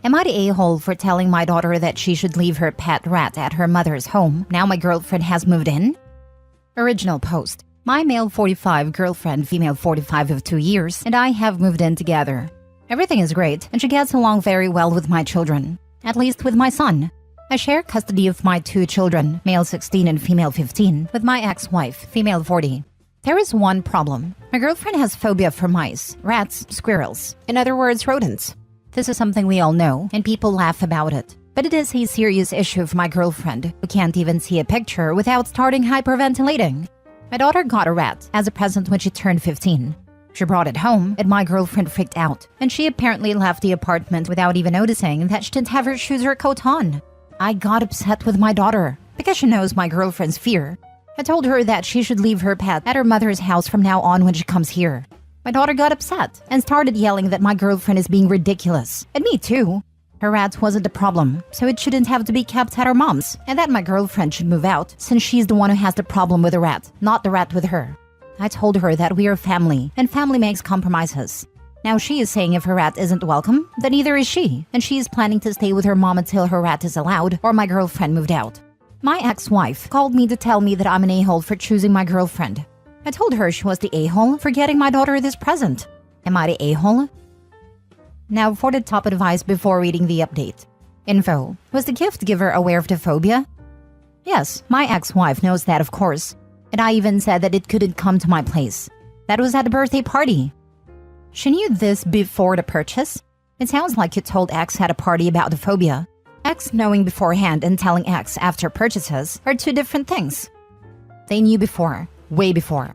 Am I the a-hole for telling my daughter that she should leave her pet rat at her mother's home now my girlfriend has moved in? Original post. My male 45 girlfriend, female 45 of 2 years, and I have moved in together. Everything is great, and she gets along very well with my children. At least with my son. I share custody of my 2 children, male 16 and female 15, with my ex-wife, female 40. There is one problem. My girlfriend has phobia for mice, rats, squirrels. In other words, rodents. This is something we all know, and people laugh about it. But it is a serious issue for my girlfriend, who can't even see a picture without starting hyperventilating. My daughter got a rat as a present when she turned 15. She brought it home, and my girlfriend freaked out, and she apparently left the apartment without even noticing that she didn't have her shoes or coat on. I got upset with my daughter, because she knows my girlfriend's fear. I told her that she should leave her pet at her mother's house from now on when she comes here. My daughter got upset and started yelling that my girlfriend is being ridiculous, and me too. Her rat wasn't the problem, so it shouldn't have to be kept at her mom's, and that my girlfriend should move out since she's the one who has the problem with the rat, not the rat with her. I told her that we are family, and family makes compromises. Now she is saying if her rat isn't welcome, then neither is she, and she is planning to stay with her mom until her rat is allowed or my girlfriend moved out. My ex-wife called me to tell me that I'm an a-hole for choosing my girlfriend. I told her she was the a-hole for getting my daughter this present. Am I the a-hole? Now for the top advice before reading the update. Info. Was the gift giver aware of the phobia? Yes, my ex-wife knows that, of course. And I even said that it couldn't come to my place. That was at the birthday party. She knew this before the purchase? It sounds like you told X at a party about the phobia. X knowing beforehand and telling X after purchases are 2 different things. They knew before, way before.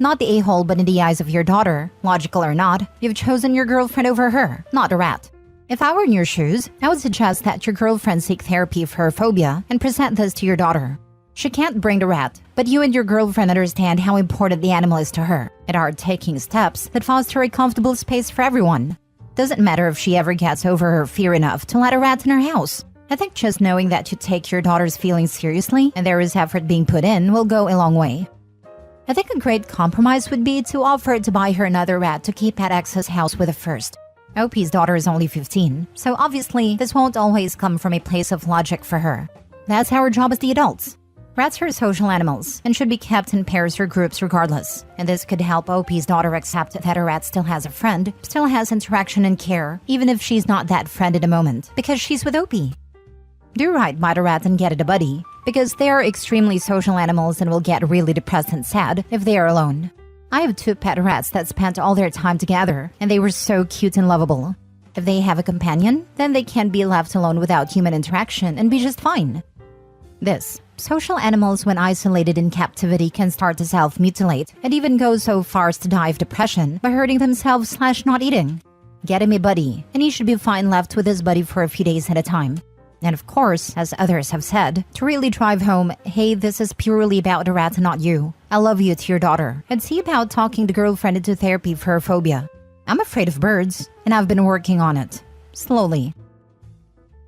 Not the a-hole, but in the eyes of your daughter, logical or not, you've chosen your girlfriend over her, not the rat. If I were in your shoes, I would suggest that your girlfriend seek therapy for her phobia and present this to your daughter. She can't bring the rat, but you and your girlfriend understand how important the animal is to her and are taking steps that foster a comfortable space for everyone. Doesn't matter if she ever gets over her fear enough to let a rat in her house. I think just knowing that you take your daughter's feelings seriously and there is effort being put in will go a long way. I think a great compromise would be to offer to buy her another rat to keep at X's house with her first. OP's daughter is only 15, so obviously this won't always come from a place of logic for her. That's our job as the adults. Rats are social animals and should be kept in pairs or groups regardless, and this could help OP's daughter accept that her rat still has a friend, still has interaction and care, even if she's not that friend in the moment, because she's with OP. Do right by the rat and get it a buddy, because they are extremely social animals and will get really depressed and sad if they are alone. I have 2 pet rats that spent all their time together, and they were so cute and lovable. If they have a companion, then they can be left alone without human interaction and be just fine. Social animals when isolated in captivity can start to self-mutilate and even go so far as to die of depression by hurting themselves/not eating. Get him a buddy, and he should be fine left with his buddy for a few days at a time. And of course, as others have said, to really drive home, hey, this is purely about the rat and not you. I love you to your daughter, and see about talking the girlfriend into therapy for her phobia. I'm afraid of birds, and I've been working on it. Slowly.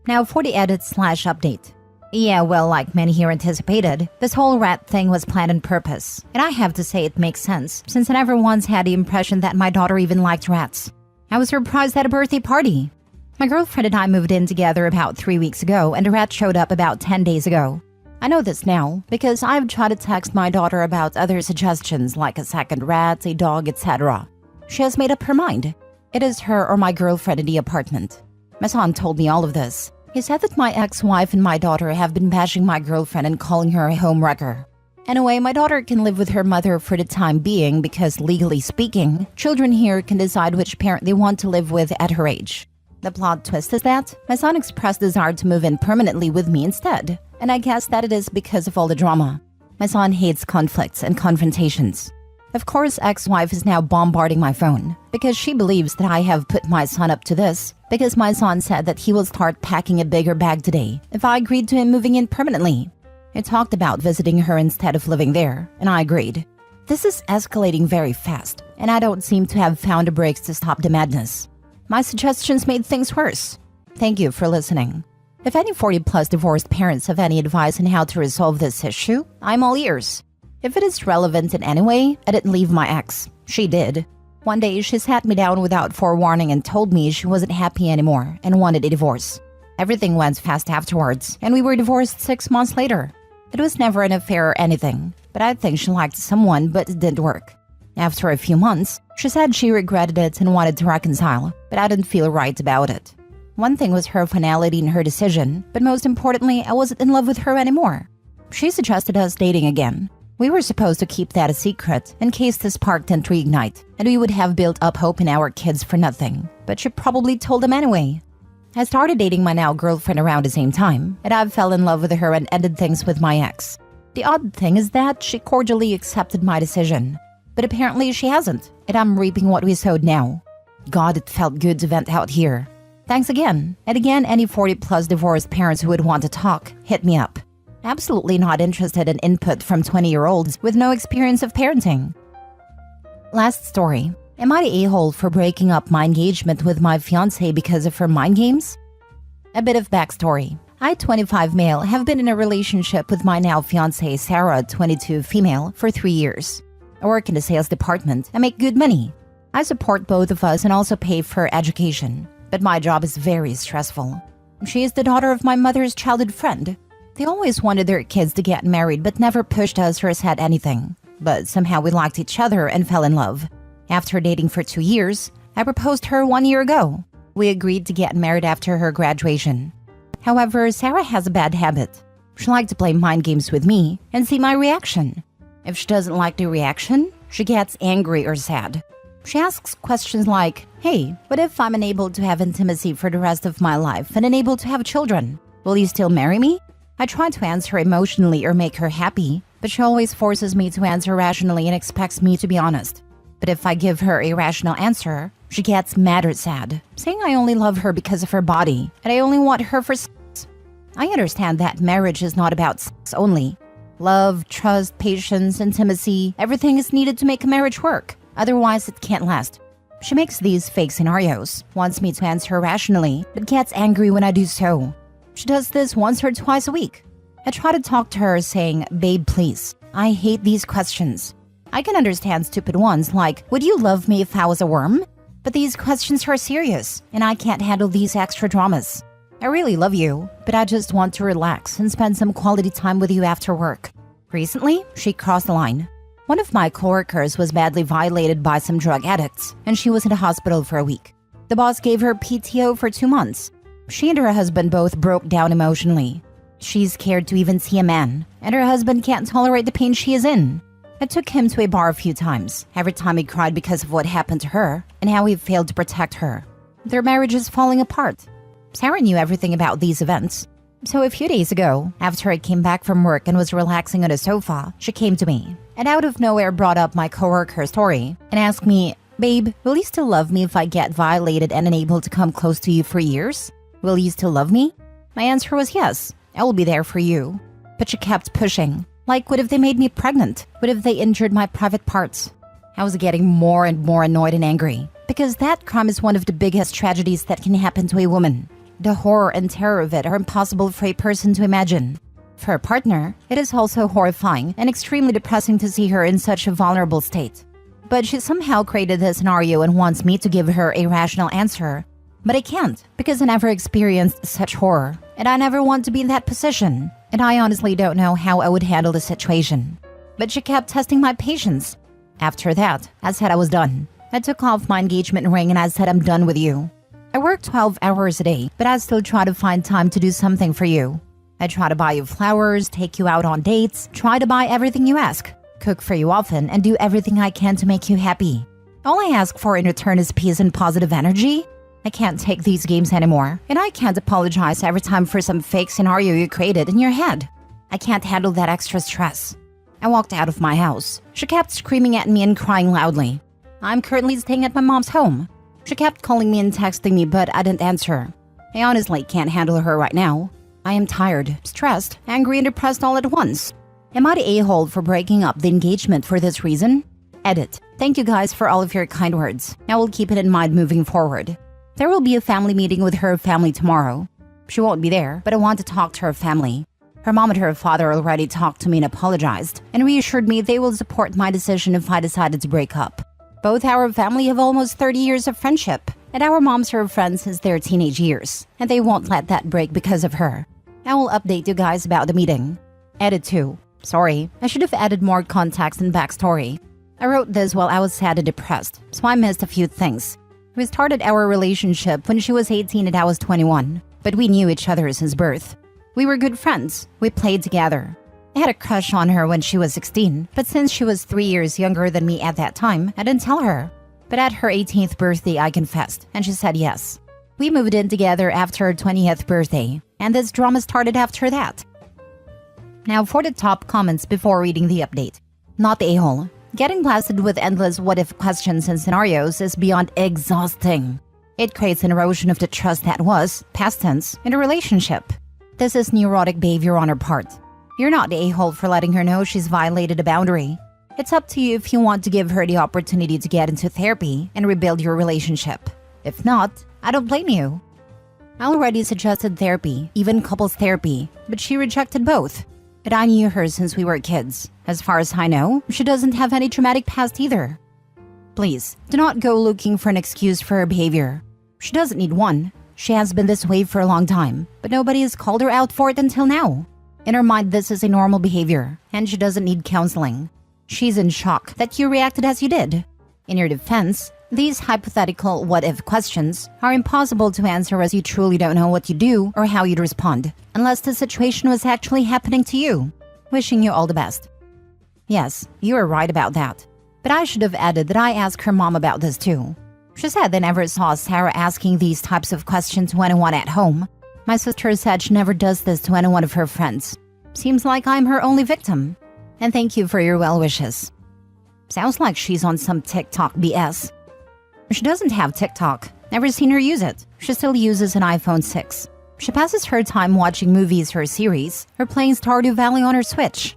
Now for the edit/update. Yeah, well, like many here anticipated, this whole rat thing was planned on purpose. And I have to say it makes sense, since I never once had the impression that my daughter even liked rats. I was surprised at a birthday party. My girlfriend and I moved in together about 3 weeks ago, and the rat showed up about 10 days ago. I know this now, because I've tried to text my daughter about other suggestions like a second rat, a dog, etc. She has made up her mind. It is her or my girlfriend in the apartment. My son told me all of this. He said that my ex-wife and my daughter have been bashing my girlfriend and calling her a home wrecker. Anyway, my daughter can live with her mother for the time being because, legally speaking, children here can decide which parent they want to live with at her age. The plot twist is that my son expressed desire to move in permanently with me instead, and I guess that it is because of all the drama. My son hates conflicts and confrontations. Of course, ex-wife is now bombarding my phone because she believes that I have put my son up to this because my son said that he will start packing a bigger bag today if I agreed to him moving in permanently. I talked about visiting her instead of living there, and I agreed. This is escalating very fast, and I don't seem to have found the brakes to stop the madness. My suggestions made things worse. Thank you for listening. If any 40-plus divorced parents have any advice on how to resolve this issue, I'm all ears. If it is relevant in any way, I didn't leave my ex. She did. One day, she sat me down without forewarning and told me she wasn't happy anymore and wanted a divorce. Everything went fast afterwards, and we were divorced 6 months later. It was never an affair or anything, but I think she liked someone, but it didn't work. After a few months, she said she regretted it and wanted to reconcile, but I didn't feel right about it. One thing was her finality in her decision, but most importantly, I wasn't in love with her anymore. She suggested us dating again. We were supposed to keep that a secret in case the spark didn't reignite, and we would have built up hope in our kids for nothing, but she probably told them anyway. I started dating my now girlfriend around the same time, and I fell in love with her and ended things with my ex. The odd thing is that she cordially accepted my decision, but apparently she hasn't, and I'm reaping what we sowed now. God, it felt good to vent out here. Thanks again, and again, any 40-plus divorced parents who would want to talk, hit me up. Absolutely not interested in input from 20-year-olds with no experience of parenting. Last story. Am I the a-hole for breaking up my engagement with my fiancé because of her mind games? A bit of backstory. I, 25 male, have been in a relationship with my now fiancé Sarah, 22 female, for 3 years. I work in the sales department and make good money. I support both of us and also pay for her education, but my job is very stressful. She is the daughter of my mother's childhood friend. They always wanted their kids to get married but never pushed us or said anything. But somehow we liked each other and fell in love. After dating for 2 years, I proposed her 1 year ago. We agreed to get married after her graduation. However, Sarah has a bad habit. She likes to play mind games with me and see my reaction. If she doesn't like the reaction, she gets angry or sad. She asks questions like, hey, what if I'm unable to have intimacy for the rest of my life and unable to have children? Will you still marry me? I try to answer emotionally or make her happy, but she always forces me to answer rationally and expects me to be honest. But if I give her a rational answer, she gets mad or sad, saying I only love her because of her body and I only want her for sex. I understand that marriage is not about sex only. Love, trust, patience, intimacy, everything is needed to make a marriage work. Otherwise, it can't last. She makes these fake scenarios, wants me to answer rationally, but gets angry when I do so. She does this once or twice a week. I try to talk to her saying, babe, please. I hate these questions. I can understand stupid ones like, would you love me if I was a worm? But these questions are serious, and I can't handle these extra dramas. I really love you, but I just want to relax and spend some quality time with you after work. Recently, she crossed the line. One of my coworkers was badly violated by some drug addicts, and she was in the hospital for a week. The boss gave her PTO for 2 months. She and her husband both broke down emotionally. She's scared to even see a man, and her husband can't tolerate the pain she is in. I took him to a bar a few times, every time he cried because of what happened to her and how he failed to protect her. Their marriage is falling apart. Sarah knew everything about these events. So a few days ago, after I came back from work and was relaxing on a sofa, she came to me, and out of nowhere brought up my coworker's story and asked me, babe, will you still love me if I get violated and unable to come close to you for years? Will you still love me? My answer was yes, I will be there for you. But she kept pushing. Like, what if they made me pregnant? What if they injured my private parts? I was getting more and more annoyed and angry, because that crime is one of the biggest tragedies that can happen to a woman. The horror and terror of it are impossible for a person to imagine. For a partner, it is also horrifying and extremely depressing to see her in such a vulnerable state. But she somehow created this scenario and wants me to give her a rational answer. But I can't, because I never experienced such horror, and I never want to be in that position, and I honestly don't know how I would handle the situation. But she kept testing my patience. After that, I said I was done. I took off my engagement ring and I said I'm done with you. I work 12 hours a day, but I still try to find time to do something for you. I try to buy you flowers, take you out on dates, try to buy everything you ask, cook for you often, and do everything I can to make you happy. All I ask for in return is peace and positive energy. I can't take these games anymore, and I can't apologize every time for some fake scenario you created in your head. I can't handle that extra stress. I walked out of my house. She kept screaming at me and crying loudly. I'm currently staying at my mom's home. She kept calling me and texting me, but I didn't answer. I honestly can't handle her right now. I am tired, stressed, angry, and depressed all at once. Am I the a-hole for breaking up the engagement for this reason? Edit. Thank you guys for all of your kind words. I will keep it in mind moving forward. There will be a family meeting with her family tomorrow. She won't be there, but I want to talk to her family. Her mom and her father already talked to me and apologized, and reassured me they will support my decision if I decided to break up. Both our family have almost 30 years of friendship, and our moms are friends since their teenage years, and they won't let that break because of her. I will update you guys about the meeting. Edit 2. Sorry, I should have added more context and backstory. I wrote this while I was sad and depressed, so I missed a few things. We started our relationship when she was 18 and I was 21, but we knew each other since birth. We were good friends. We played together. I had a crush on her when she was 16, but since she was 3 years younger than me at that time, I didn't tell her. But at her 18th birthday, I confessed, and she said yes. We moved in together after her 20th birthday, and this drama started after that. Now for the top comments before reading the update. Not the a-hole. Getting blasted with endless what-if questions and scenarios is beyond exhausting. It creates an erosion of the trust that was, past tense, in a relationship. This is neurotic behavior on her part. You're not the a-hole for letting her know she's violated a boundary. It's up to you if you want to give her the opportunity to get into therapy and rebuild your relationship. If not, I don't blame you. I already suggested therapy, even couples therapy, but she rejected both. But I knew her since we were kids. As far as I know, she doesn't have any traumatic past either. Please, do not go looking for an excuse for her behavior. She doesn't need one. She has been this way for a long time, but nobody has called her out for it until now. In her mind, this is a normal behavior, and she doesn't need counseling. She's in shock that you reacted as you did. In your defense, these hypothetical what-if questions are impossible to answer as you truly don't know what you do or how you'd respond, unless the situation was actually happening to you. Wishing you all the best. Yes, you are right about that. But I should have added that I asked her mom about this too. She said they never saw Sarah asking these types of questions to anyone at home. My sister said she never does this to any one of her friends. Seems like I'm her only victim. And thank you for your well wishes. Sounds like she's on some TikTok BS. She doesn't have TikTok. Never seen her use it. She still uses an iPhone 6. She passes her time watching movies or series, or playing Stardew Valley on her Switch.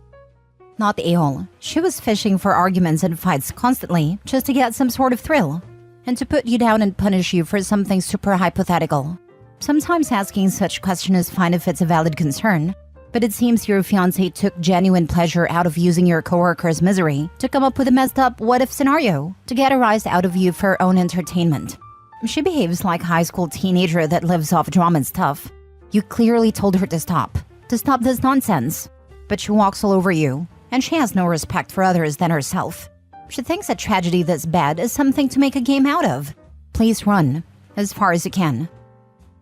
Not the a-hole. She was fishing for arguments and fights constantly just to get some sort of thrill, and to put you down and punish you for something super hypothetical. Sometimes asking such questions is fine if it's a valid concern, but it seems your fiancé took genuine pleasure out of using your coworker's misery to come up with a messed up what-if scenario to get a rise out of you for her own entertainment. She behaves like a high school teenager that lives off drama and stuff. You clearly told her to stop this nonsense. But she walks all over you, and she has no respect for others than herself. She thinks a tragedy this bad is something to make a game out of. Please run, as far as you can.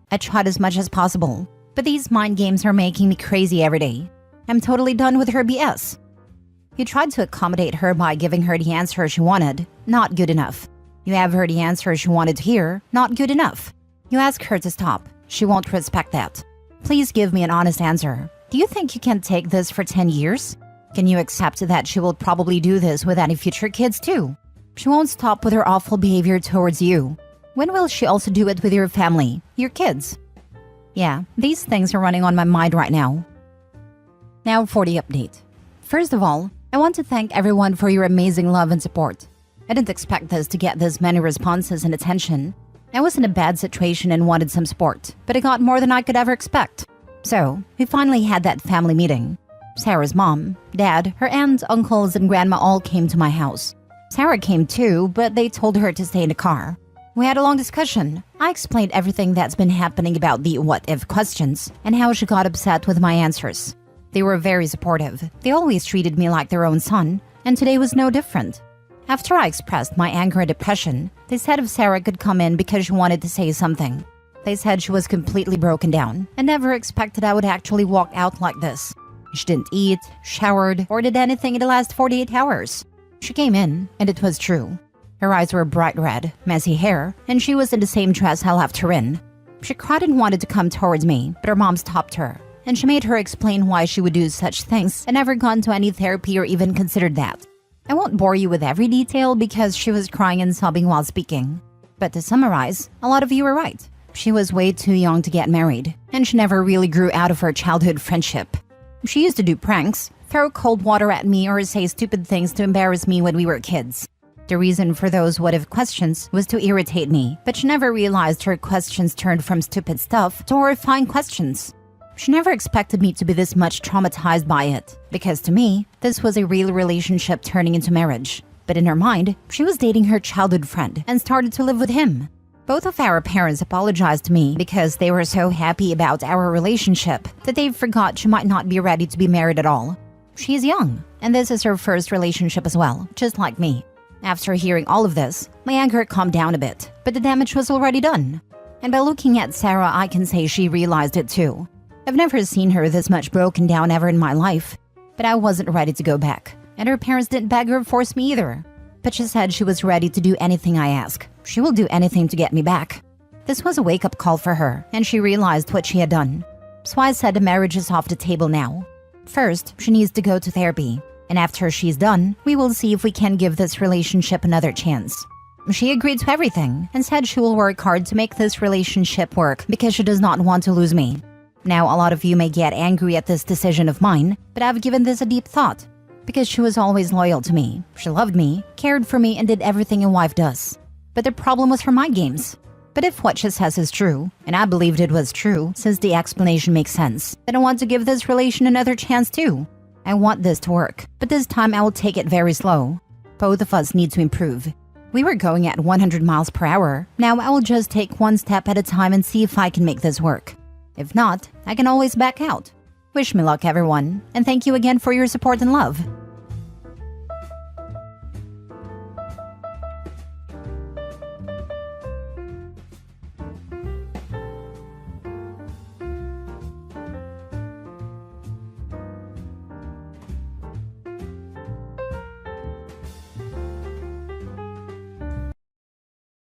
I tried as much as possible, but these mind games are making me crazy every day. I'm totally done with her BS. You tried to accommodate her by giving her the answer she wanted. Not good enough. You have her the answer she wanted to hear. Not good enough. You ask her to stop. She won't respect that. Please give me an honest answer. Do you think you can take this for 10 years? Can you accept that she will probably do this with any future kids too? She won't stop with her awful behavior towards you. When will she also do it with your family, your kids? Yeah, these things are running on my mind right now. Now for the update. First of all, I want to thank everyone for your amazing love and support. I didn't expect this to get this many responses and attention. I was in a bad situation and wanted some support, but I got more than I could ever expect. So, we finally had that family meeting. Sarah's mom, dad, her aunts, uncles, and grandma all came to my house. Sarah came too, but they told her to stay in the car. We had a long discussion. I explained everything that's been happening about the what-if questions and how she got upset with my answers. They were very supportive. They always treated me like their own son, and today was no different. After I expressed my anger and depression, they said if Sarah could come in because she wanted to say something. They said she was completely broken down and never expected I would actually walk out like this. She didn't eat, showered, or did anything in the last 48 hours. She came in, and it was true. Her eyes were bright red, messy hair, and she was in the same dress I left her in. She cried and wanted to come towards me, but her mom stopped her, and she made her explain why she would do such things and never gone to any therapy or even considered that. I won't bore you with every detail because she was crying and sobbing while speaking. But to summarize, a lot of you were right. She was way too young to get married, and she never really grew out of her childhood friendship. She used to do pranks, throw cold water at me, or say stupid things to embarrass me when we were kids. The reason for those what-if questions was to irritate me, but she never realized her questions turned from stupid stuff to horrifying questions. She never expected me to be this much traumatized by it, because to me, this was a real relationship turning into marriage. But in her mind, she was dating her childhood friend and started to live with him. Both of our parents apologized to me because they were so happy about our relationship that they forgot she might not be ready to be married at all. She's young, and this is her first relationship as well, just like me. After hearing all of this, my anger calmed down a bit, but the damage was already done. And by looking at Sarah, I can say she realized it too. I've never seen her this much broken down ever in my life, but I wasn't ready to go back, and her parents didn't beg or force me either. But she said she was ready to do anything I ask. She will do anything to get me back. This was a wake-up call for her, and she realized what she had done. So I said the marriage is off the table now. First, she needs to go to therapy, and after she's done, we will see if we can give this relationship another chance. She agreed to everything and said she will work hard to make this relationship work because she does not want to lose me. Now, a lot of you may get angry at this decision of mine, but I've given this a deep thought. Because she was always loyal to me. She loved me, cared for me, and did everything a wife does. But the problem was her mind games. But if what she says is true, and I believed it was true since the explanation makes sense, then I want to give this relation another chance too. I want this to work, but this time I will take it very slow. Both of us need to improve. We were going at 100 miles per hour. Now I will just take one step at a time and see if I can make this work. If not, I can always back out. Wish me luck, everyone, and thank you again for your support and love.